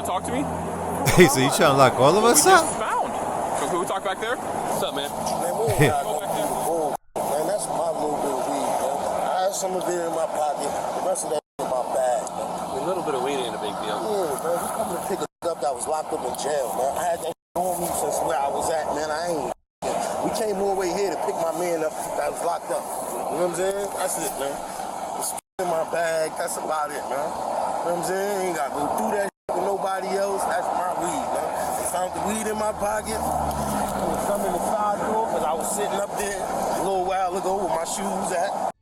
to talk to me? Hey, so you trying to lock all of us up? Found. So can we talk back there? What's up, man? Man, man, that's my little bit of weed, man. I had some of it in my pocket. The rest of that in my bag, man. A little bit of weed ain't a big deal. Yeah, man. You coming to pick it up that was locked up in jail, man. I had that on me since where I was at, man. I ain't. We came all the way here to pick my man up that was locked up. You know what I'm saying? That's it, man. It's in my bag. That's about it, man. You know what I'm saying? Ain't got to go through that with nobody else. That's my weed, man. I found the weed in my pocket. There was some in the side door because I was sitting up there a little while ago with my shoes at.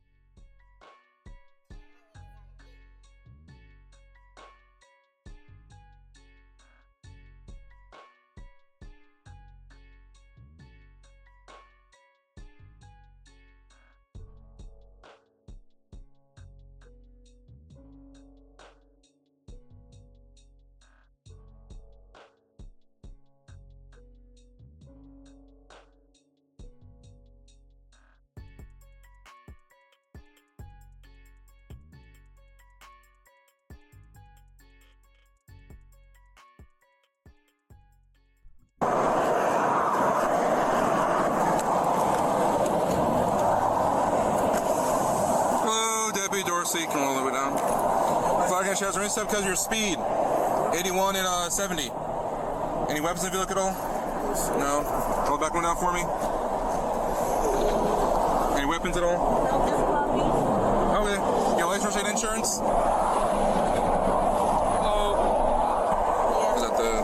Come all the way down. Flag and shots, step because of your speed. 81 and 70. Any weapons in the vehicle at all? No. Hold back one down for me. Any weapons at all? Okay. Your license and insurance? Hello. Is that the?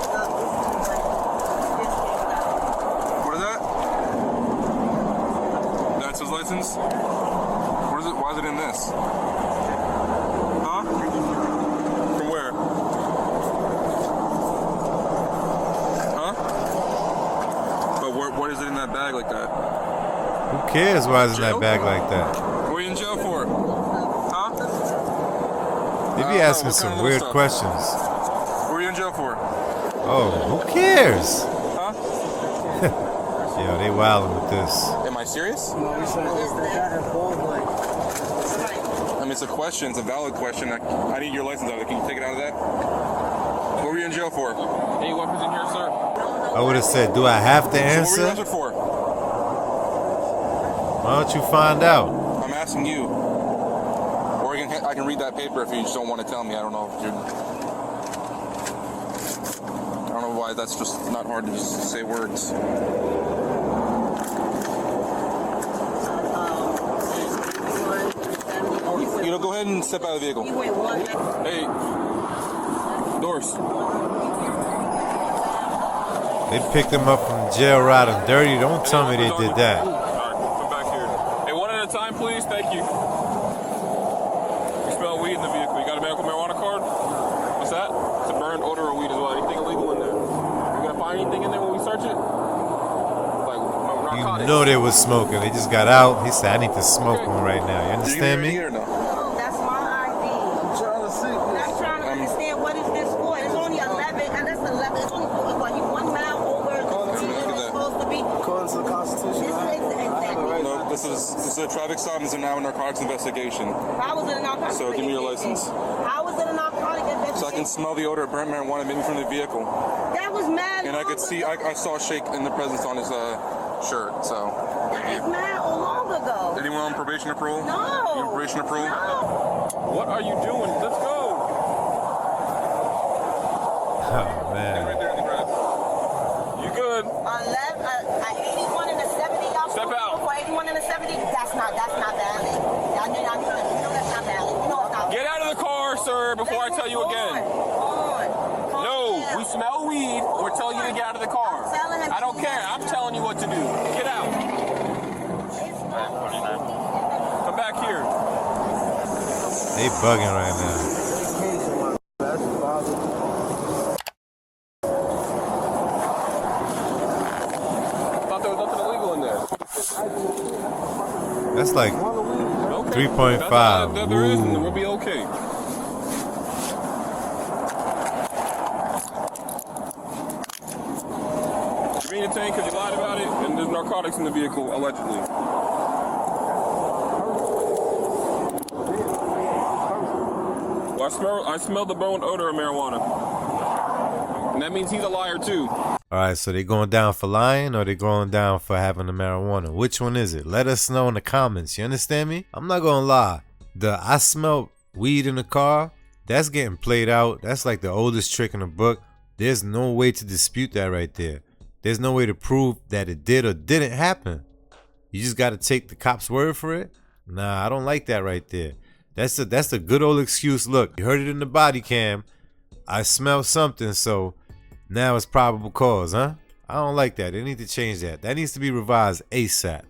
What is that? That's his license. What is it? Why is it in this? What is it in that bag like that? Who cares why it's in that bag like that? What are you in jail for? Huh? They be asking some weird questions. What are you in jail for? Oh, who cares? Huh? Yo, they wildin' with this. Am I serious? I mean, it's a question. It's a valid question. I need your license out of it. Can you take it out of that? What were you in jail for? Any weapons in here, sir? I would have said, do I have to answer? So what were you arrested for? Why don't you find out? I'm asking you. Or I can read that paper if you just don't want to tell me. I don't know if you're... I don't know why that's just not hard to just say words. You know, go ahead and step out of the vehicle. Hey, Doris. They picked him up from jail riding dirty. Don't tell me they did that. All right, come back here. Hey, one at a time, please. Thank you. You smell weed in the vehicle. You got a medical marijuana card? What's that? It's a burned odor of weed as well. Anything illegal in there? You gonna find anything in there when we search it? Like narcotics? You know they was smoking. They just got out. He said, I need to smoke one right now. You understand me? Or no? No, that's my ID. I'm trying to understand what is this for. It's only 11, and that's 11. It's only what, 1 mile over the speed limit is supposed to be. According to the Constitution. No, this is a traffic stop. It's now a narcotics investigation. How was it a narcotic So give me your license. How was it a narcotic investigation? So I can smell the odor of burnt marijuana maybe from the vehicle. That was mad. And I could see, I saw a shake in the presence on his shirt, so. That is mad long ago. Anyone on probation or parole? No. You on probation or parole? No. What are you doing? Let's go. Oh, man. Right there in the grass. You good? 81 and a 70. Step out. For 81 and a 70, that's not valid. I know that's not valid. You know it's not valid. Get out of the car, sir, before I tell you again. No, we smell weed. We're telling you to get out of the car. I don't care. I'm telling you what to do. Get out. Come back here. They bugging right now. Thought there was nothing illegal in there. That's like Okay. 3.5. There isn't. Ooh. We'll be okay. You mean detained because you lied about it, and there's narcotics in the vehicle, allegedly. Well, I smell the burned odor of marijuana. And that means he's a liar too. Alright, so they going down for lying or they going down for having the marijuana? Which one is it? Let us know in the comments. You understand me? I'm not gonna lie. I smell weed in the car. That's getting played out. That's like the oldest trick in the book. There's no way to dispute that right there. There's no way to prove that it did or didn't happen. You just gotta take the cop's word for it. Nah, I don't like that right there. That's a good old excuse. Look, you heard it in the body cam. I smell something, so now it's probable cause, huh? I don't like that. They need to change that. That needs to be revised ASAP.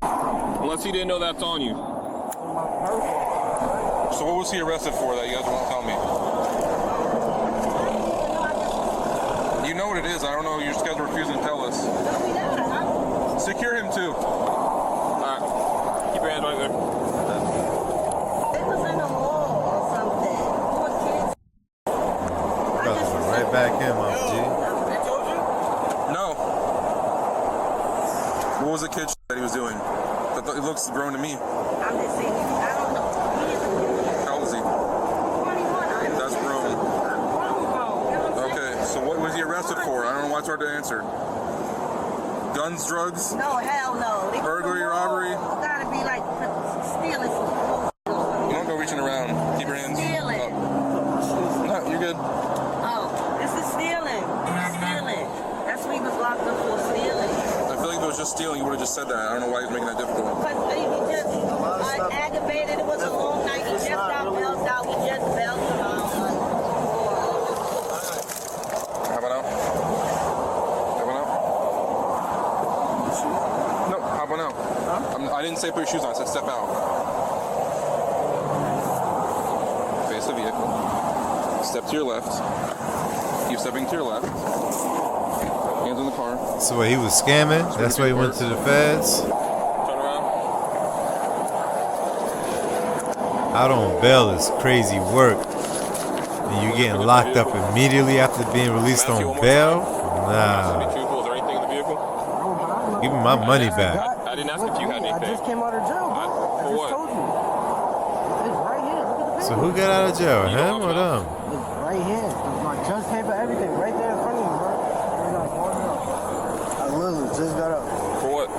Unless he didn't know that's on you. So what was he arrested for that you guys won't tell me? You know what it is. I don't know. You just guys are refusing to tell us. Secure him too. Alright. Keep your hands right there. It was in the mall or something. Brothers are right back in, my G. No. What was the kid that he was doing? It looks grown to me. I'm just saying, I don't know. How old is he? 21. That's grown. Okay, so what was he arrested for? I don't know why it's hard to answer. Guns, drugs? No, hell no. Burglary, robbery? Gotta be like stealing some. You don't go reaching around. Keep your hands Stealing. up. No, you're good. Oh, this is stealing. This is stealing. That's what he was locked up for, stealing. I feel like if it was just stealing, you would have just said that. I don't know why he's making that difficult. But he just aggravated. It was a long night. He just got bells out. We just bells around. How about now? How about now? No, how about now? I didn't say put your shoes on. I said step out. Face the vehicle. Step to your left. Keep stepping to your left. Hands on the car. So what, he was scamming? That's why he went to the feds? Turn around. Out on bail is crazy work. And you getting locked up immediately after being released on bail? Be Nah. truthful. Is there anything in the vehicle? Give me my money back. I didn't ask if you had I anything. just came out of jail. For I just what? told you. It's right here. Look at the So paper. who got out of jail? You Him know or what I'm them? It's right here. It's my judge paper, everything. Right there in front of you, bro. I literally just got up. For what?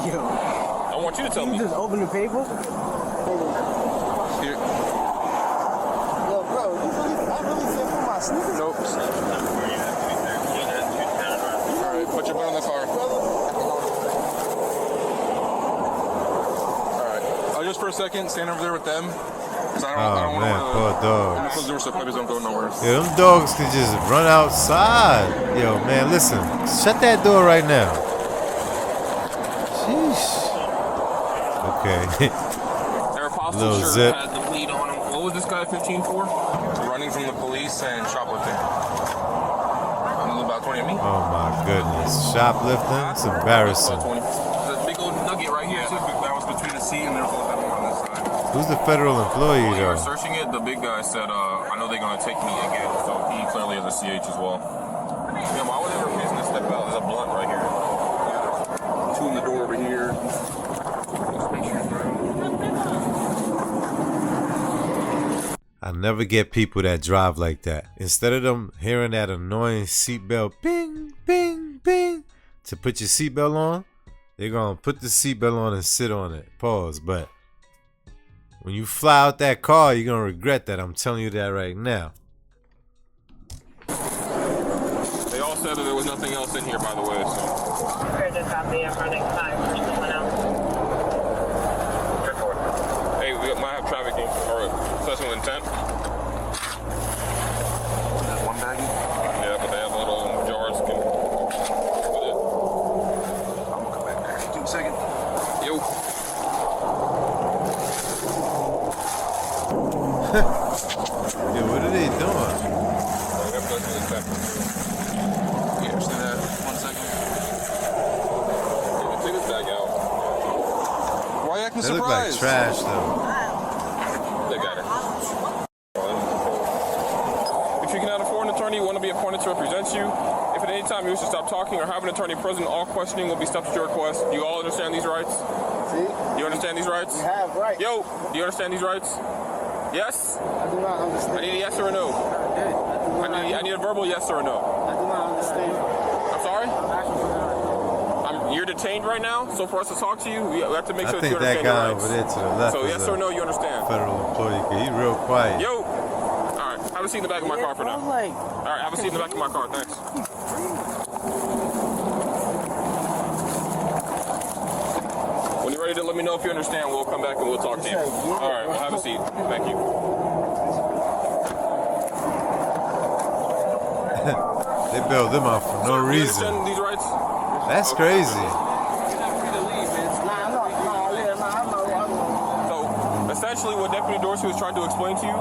Yo. I want you to tell You me. just open the paper? Here. Yo, bro, I really said for my sneakers. Nope. Alright, put your butt in the car. Alright. Just for a second, stand over there with them. Cause I don't Oh want man, poor to dogs. close the door so puppies don't go nowhere. Yo, them dogs could just run outside. Yo, man, listen. Shut that door right now. Sheesh. Okay. Aeropostale Little shirt zip. had the bleed on him. What was this guy 15 for? Running from the police and shoplifting. And about 20 of me. Oh my goodness. Shoplifting? It's embarrassing. About 20. The big old nugget right here. That was between the seat and there was a little bit more on this side. Who's the federal employee When we were though? searching it, the big guy said, I know they're going to take me again. So he clearly has a CH as well. Yeah, why would they refuse to step out? There's a blunt right here. Two in the door over here. I never get people that drive like that. Instead of them hearing that annoying seatbelt bing, bing, bing to put your seatbelt on, they're going to put the seatbelt on and sit on it. Pause. But when you fly out that car, you're going to regret that. I'm telling you that right now. They all said that there was nothing else in here, by the way. So. Hey, we might have trafficking or possession with intent. There's one baggie. Yeah, but they have little jars. With it. I'm gonna come back there. Give me a second. Yo. Dude, what are they doing? They have possession with intent. Yeah, just do that. 1 second. Yeah, take this bag out. Why are you acting They look like surprised? trash though. They got it. If you cannot afford an attorney, want to be appointed to represent you. If at any time you wish to stop talking or have an attorney present, all questioning will be stopped at your request. Do you all understand these rights? See? You understand these rights? You have right. Yo, do you understand these rights? Yes? I do not I understand. need a yes or a no. I need a verbal yes or a no. I do not understand. I'm sorry? I'm asking for that. You're detained right now, so for us to talk to you, we have to make I sure that you think that understand your guy rights. over there to the left So is yes a or no, you understand? federal employee. 'Cause he real quiet. Yo! Alright, have a seat in the back of my car for now. Alright, have a seat in the back of my car, thanks. When you're ready to let me know if you understand, we'll come back and we'll talk to you. Alright, well, have a seat. Thank you. They bailed them out for no You reason. understand these rights? That's crazy. So, essentially what Deputy Dorsey was trying to explain to you,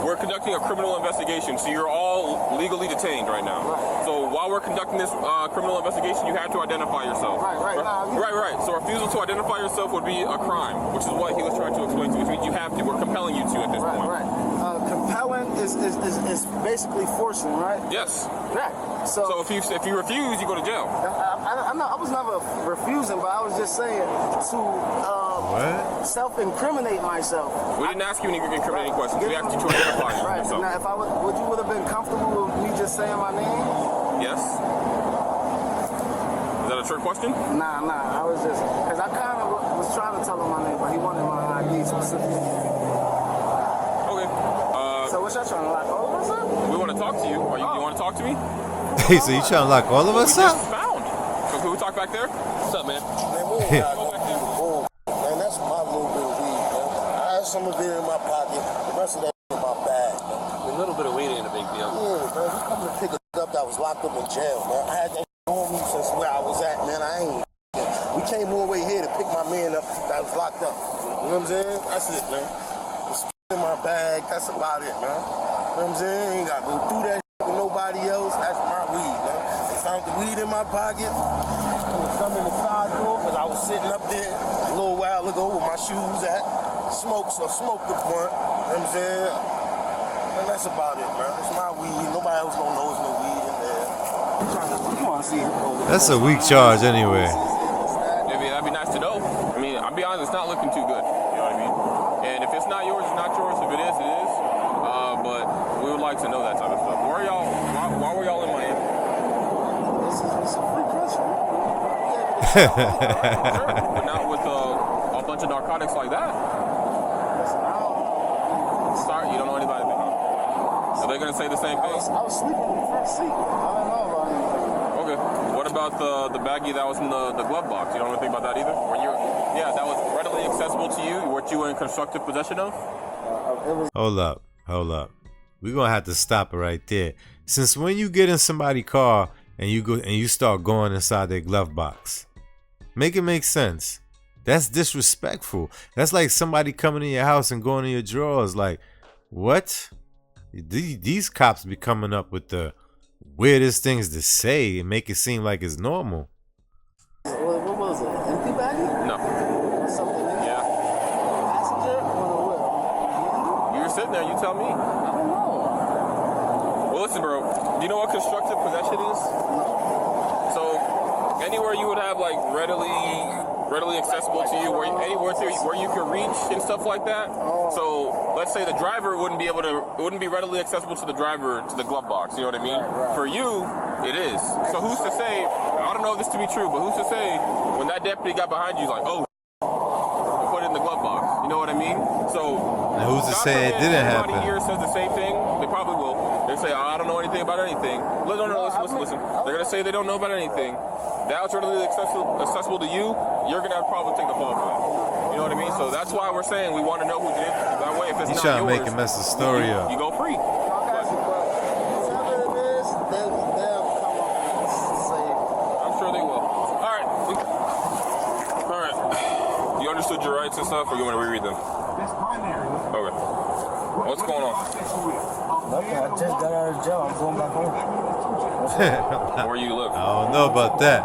we're conducting a criminal investigation, so you're all legally detained right now. So while we're conducting this criminal investigation, you have to identify yourself. Right. So refusal to identify yourself would be a crime, which is what he was trying to explain to you, which means you have to. We're compelling you to at this point. Compelling is basically forcing, right? Yes. Right. So if you refuse, you go to jail. I was never refusing, but I was just saying to What? self-incriminate myself. We didn't ask you any incriminating questions. We asked you to identify Right. yourself. Now, if I would you have been comfortable with me just saying my name? Yes. Is that a trick question? Nah. I was just because I kind of was trying to tell him my name, but he wanted my ID specifically. Okay. So what y'all trying to lock all of us up? We want to talk to you. You want to talk to me? Hey, so you trying to lock all of us We up? just found. So can we talk back there? What's up, man? Man, we ain't got no bull. Man, that's my little bit of weed, man. I had some of it in my pocket. The rest of that in my bag, man. A little bit of weed ain't a big deal. Yeah, man. We coming to pick it up that was locked up in jail, man. I had that on me since where I was at, man. I ain't. We came all the way here to pick my man up that was locked up. You know what I'm saying? That's it, man. It's in my bag. That's about it, man. You know what I'm saying? Ain't got to go through that with nobody else. That's my weed, man. I found the weed in my pocket. There was some in the side door because I was sitting up there a little while ago with my shoes at. Smoked the blunt. You know what I'm saying? And that's about it, man. It's my weed. Nobody else gonna know there's no weed in there. You want to see it? That's a weak charge anyway. That'd be nice to know. I mean, I'll be honest, it's not looking too good. You know what I mean? And if it's not yours, it's not yours. If it is, it is. But we would like to know that type of stuff. Where are y'all? Why were y'all in Miami? This is a free country. Sure, but not with a bunch of narcotics like that. Listen, I don't know. Sorry, you don't know anybody. Are they gonna say the same thing? I was sleeping in the front seat. I don't know about anything. Okay. What about the baggie that was in the glove box? You don't know anything about that either? That was readily accessible to you. What you were in constructive possession of? Hold up. We're gonna have to stop it right there. Since when you get in somebody's car and you start going inside their glove box, make it make sense. That's disrespectful. That's like somebody coming in your house and going in your drawers. Like, what? These cops be coming up with the weirdest things to say and make it seem like it's normal. What was it? Empty baggie? No. Something in Yeah. passenger or what? You were sitting there. You tell me. I don't know. Well, listen, bro. Do you know what constructive possession is? So, anywhere you would have like readily accessible to you, anywhere where you can reach and stuff like that. So, let's say the driver wouldn't be readily accessible to the driver to the glove box. You know what I mean? For you, it is. So who's to say? I don't know this to be true, but who's to say when that deputy got behind you, he's like, oh, put it in the glove box. You know what I mean? So. And who's to say it didn't happen? Everybody here says the same thing. They probably will. They say, I don't know anything about anything. Listen. They're going to say they don't know about anything. That's readily accessible to you. You're going to probably take the fall for that. You know what I mean? So that's why we're saying we want to know who did it. That way, if it's He's not trying to yours, make a mess of the story up. you go free. I'm sure they will. All right. You understood your rights and stuff, or you want to reread them? Okay. What's going on? Nothing. I just got out of jail. I'm going back home. Where you live? I don't know about that.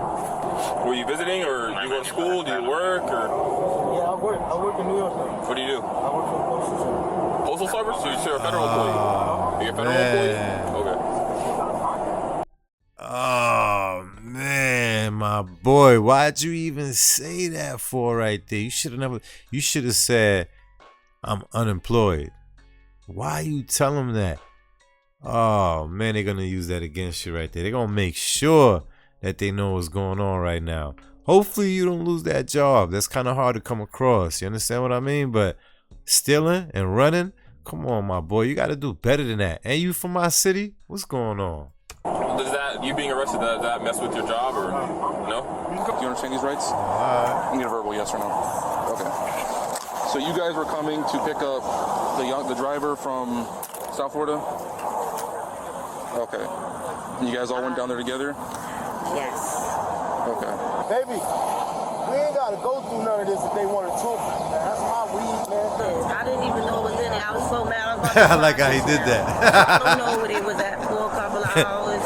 Were you visiting, or you go to school? Do you work, or Yeah, I work in New York now. what do you do? I work for the Postal Service. Postal service? So you're a federal employee? You're a federal man. employee? Okay. Oh man, my boy, why'd you even say that for right there? You should have said I'm unemployed. Why you tell them that? Oh man, they're gonna use that against you right there. They're gonna make sure that they know what's going on right now. Hopefully you don't lose that job. That's kind of hard to come across. You understand what I mean? But stealing and running, come on, my boy. You got to do better than that. And you from my city? What's going on? Does that, you being arrested, does that mess with your job or no? Do you understand these rights? Alright. I need a verbal yes or no. Okay. So you guys were coming to pick up the driver from South Florida? Okay. And you guys all went down there together? Yes. Okay. Baby, we ain't gotta go through none of this if they want to talk. That's my weed, man. I didn't even know it was in it. I was so mad. I like how he did that. I don't know where they was at for a couple of hours.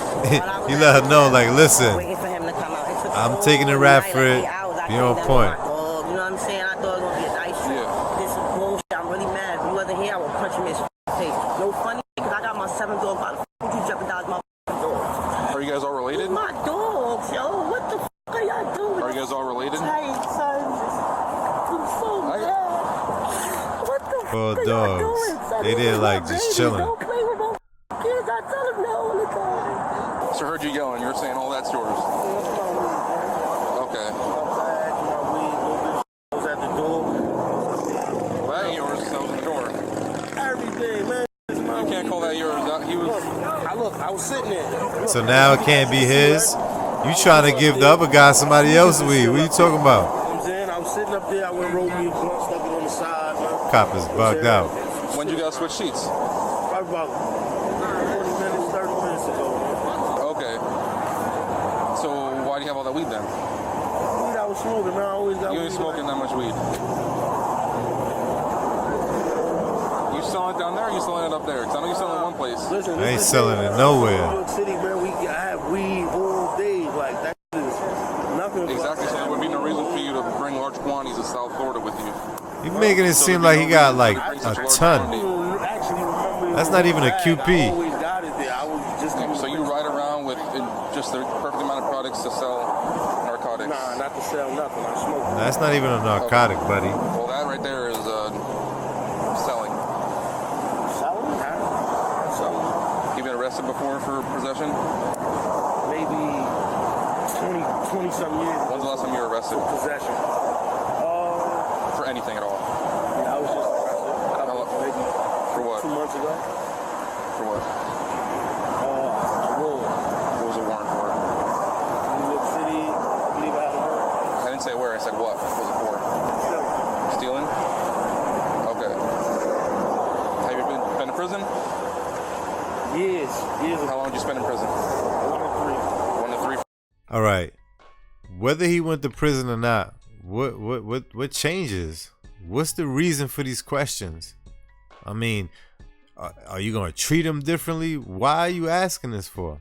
He let her know, like, listen, Waiting for him to come out. It took I'm the taking a whole rap night, for it. like 8 hours. I Be came on down point. with my dog. You know what I'm saying? I thought it was gonna be a nice shit. Yeah. This is bullshit. I'm really mad. If you wasn't here, I would punch him in his face. No funny, because I got my 7th dog. Why the fuck would you jeopardize my dog? Are you guys all related? My dogs, yo. What the fuck are y'all doing? Are you guys all related? Hey, son. I'm so mad. What the Poor fuck are y'all dogs. doing, son? They These there are like my just babies. chilling. Don't play with my kids. I tell them no all the time. So I heard you yelling. You're saying all that's yours. Okay. Was at the door. Well, that ain't yours. That was in the door. Everything, man. You can't call that yours. He was. I was sitting there. So now it can't be his. You trying to give the other guy somebody else's weed. What you talking about? You know what I'm saying? I was sitting up there. I went and rolled me a blunt, stuck it on the side, man. Cop is bugged out. When did you guys switch seats? Probably about 40 minutes, 30 minutes ago. Okay. So why do you have all that weed then? Weed I was smoking, man. I always got You weed. ain't smoking that much weed. You selling it down there or you selling it up there? Because I know you selling it one place. Listen, I ain't selling it nowhere. New York City, man, I have weed all day. Like, that is nothing. Exactly, so there would be no reason for you to bring large quantities of South Florida with you. You making it seem like he got like a ton. That's not even a QP. I always got it there. I was just So you ride around with just the perfect amount of products to sell narcotics? Nah, not to sell nothing. I smoke. That's not even a narcotic, buddy. Well, that right there is selling. Selling? Selling. You been arrested before for possession? Maybe 20 something years. When's the last time you were arrested? Possession. For anything at all? Yeah, I was just arrested. Maybe For what? 2 months ago. For what? Roll. What was the warrant for? New York City. I believe I had a warrant. I didn't say where, I said what was it for? Stealing? Okay. Have you been in prison? Years. How long did you spend in prison? 1 to 3. All right. Whether he went to prison or not, what changes? What's the reason for these questions? I mean, are you gonna treat him differently? Why are you asking this for?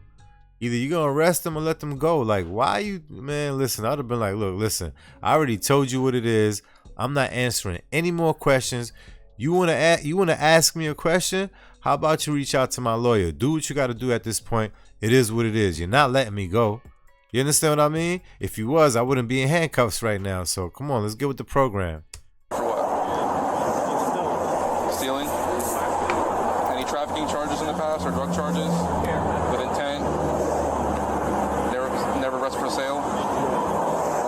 Either you gonna arrest him or let them go. Like, why you, man? Listen, I'd have been like, look, listen, I already told you what it is. I'm not answering any more questions. You wanna ask me a question? How about you reach out to my lawyer? Do what you gotta do at this point. It is what it is. You're not letting me go. You understand what I mean? If you was, I wouldn't be in handcuffs right now. So come on, let's get with the program. For what? Stealing? Any trafficking charges in the past or drug charges? With intent? Never arrested for sale?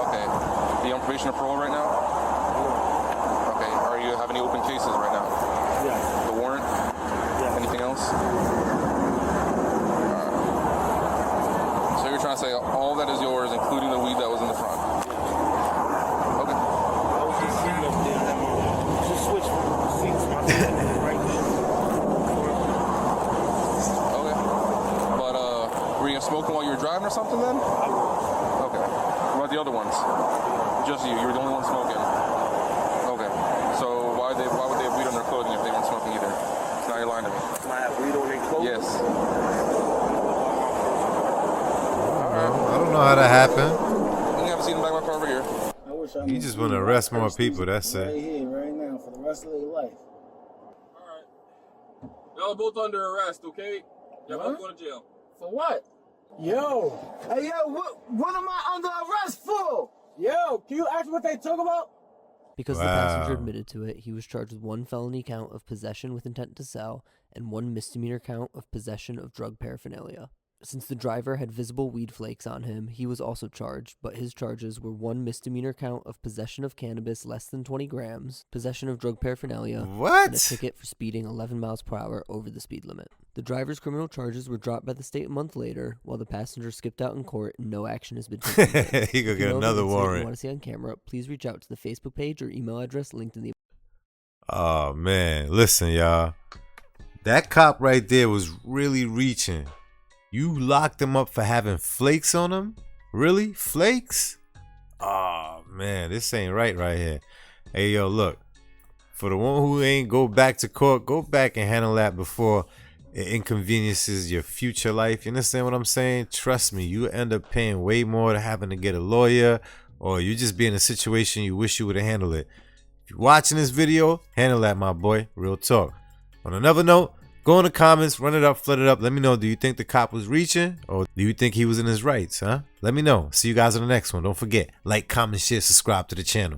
Okay. Are you on probation or parole right now? Okay. Are you have any open cases right now? Yeah. The warrant? Yeah. Anything else? So you're trying to say all that is yours, including the weed that was in the front? Okay. I was just sitting up there. Just switched seats. My seat was right there. Okay. But were you smoking while you were driving or something then? Okay. What about the other ones? Just you. You were the only one smoking. Okay. So why would they have weed on their clothing if they weren't smoking either? So now you're lying to me. I have weed on their clothes. Yes. I don't know how that happened. You have a seat in the back of my car over here. I wish I You just want to arrest more people. That's right it. here, right now, for the rest of their life. Alright. Y'all are both under arrest, okay? Y'all both going to jail. For what? Yo. Hey, yo, what am I under arrest for? Yo, can you ask what they talk about? Because the passenger admitted to it, he was charged with 1 felony count of possession with intent to sell and 1 misdemeanor count of possession of drug paraphernalia. Since the driver had visible weed flakes on him, he was also charged, but his charges were 1 misdemeanor count of possession of cannabis less than 20 grams, possession of drug paraphernalia, and a ticket for speeding 11 miles per hour over the speed limit. The driver's criminal charges were dropped by the state a month later, while the passenger skipped out in court and no action has been taken. He could get another warrant. If you want to see on camera, please reach out to the Facebook page or email address linked in the... Oh, man. Listen, y'all. That cop right there was really reaching. You locked him up for having flakes on him? Really? Flakes? Oh, man. This ain't right here. Hey, yo, look. For the one who ain't go back to court, go back and handle that before it inconveniences your future life. You understand what I'm saying? Trust me, you end up paying way more to having to get a lawyer, or you just be in a situation you wish you would have handled it. If you're watching this video, handle that, my boy. Real talk. On another note, go in the comments, run it up, flood it up. Let me know, do you think the cop was reaching, or do you think he was in his rights, huh? Let me know. See you guys on the next one. Don't forget, like, comment, share, subscribe to the channel.